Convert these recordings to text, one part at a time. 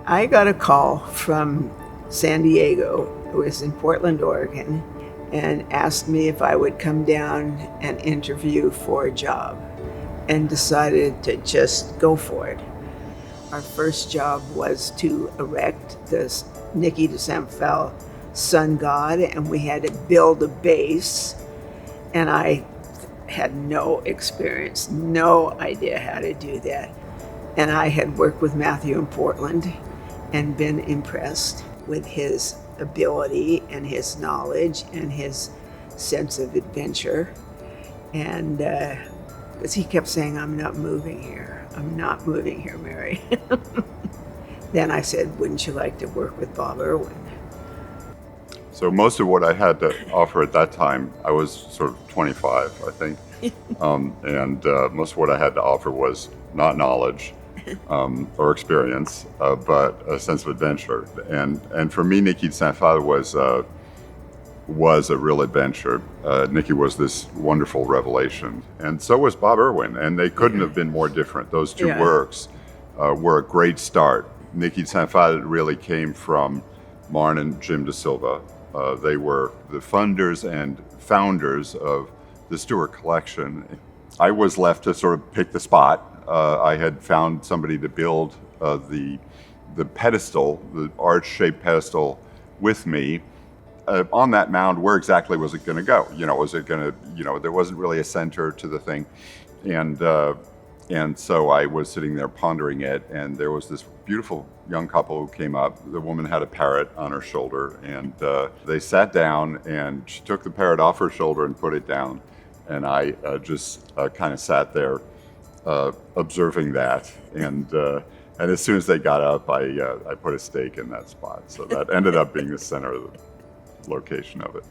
I got a call from San Diego, who was in Portland, Oregon, and asked me if I would come down and interview for a job, and decided to just go for it. Our first job was to erect this Niki de Saint Phalle sun god, and we had to build a base, and I had no experience, no idea how to do that. And I had worked with Mathieu in Portland and been impressed with his ability and his knowledge and his sense of adventure. And because he kept saying, I'm not moving here, Mary. Then I said, wouldn't you like to work with Bob Irwin? So most of what I had to offer at that time, I was sort of 25, I think. And most of what I had to offer was not knowledge or experience, but a sense of adventure. And for me, Niki de Saint Phalle was a real adventure. Niki was this wonderful revelation. And so was Bob Irwin. And they couldn't have been more different. Those two works were a great start. Niki de Saint Phalle really came from Marn and Jim de Silva. They were the funders and founders of the Stuart Collection. I was left to sort of pick the spot. I had found somebody to build the pedestal, the arch-shaped pedestal with me. On that mound, where exactly was it going to go? Was it going to, there wasn't really a center to the thing. And so I was sitting there pondering it, and there was this beautiful young couple who came up. The woman had a parrot on her shoulder, and they sat down, and she took the parrot off her shoulder and put it down. And I just kind of sat there observing that. And as soon as they got up, I put a stake in that spot. So that ended up being the center of the location of it.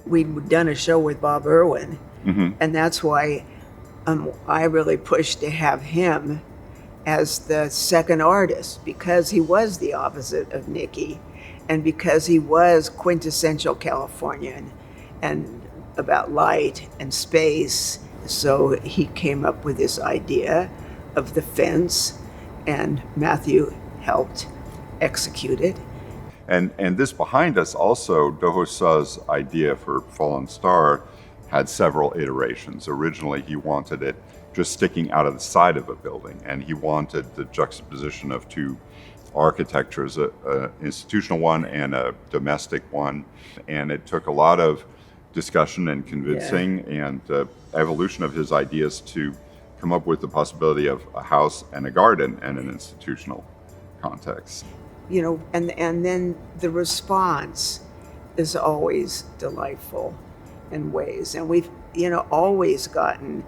We'd done a show with Bob Irwin, and that's why I really pushed to have him as the second artist, because he was the opposite of Niki, and because he was quintessential Californian and about light and space. So he came up with this idea of the fence, and Mathieu helped execute it. And this behind us also, de Houssa's idea for Fallen Star had several iterations. Originally, he wanted it just sticking out of the side of a building, and he wanted the juxtaposition of two architectures, an institutional one and a domestic one. And it took a lot of discussion and convincing and evolution of his ideas to come up with the possibility of a house and a garden and an institutional context. And then the response is always delightful in ways. And we've, always gotten,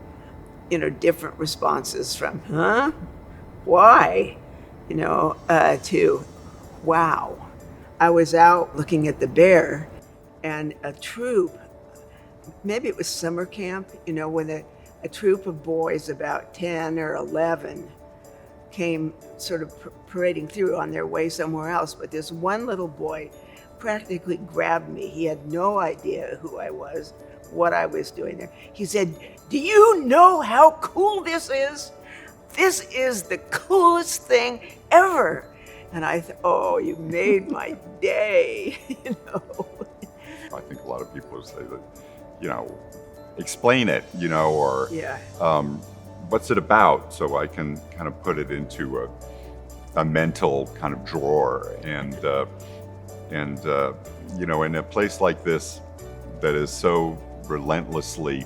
different responses from, huh? Why? To, wow. I was out looking at the bear, and a troop, maybe it was summer camp, when a troop of boys, about 10 or 11, came sort of parading through on their way somewhere else. But this one little boy practically grabbed me. He had no idea who I was, what I was doing there. He said, do you know how cool this is? This is the coolest thing ever. And I thought, oh, you made my day, I think a lot of people would say that, explain it, or what's it about, so I can kind of put it into a mental kind of drawer. And in a place like this that is so relentlessly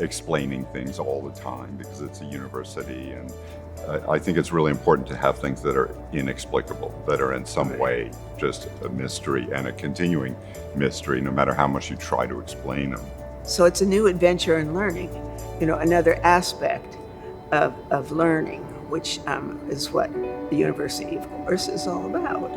explaining things all the time because it's a university, and I think it's really important to have things that are inexplicable, that are in some way just a mystery and a continuing mystery, no matter how much you try to explain them. So it's a new adventure in learning, another aspect of learning, which is what the university, of course, is all about.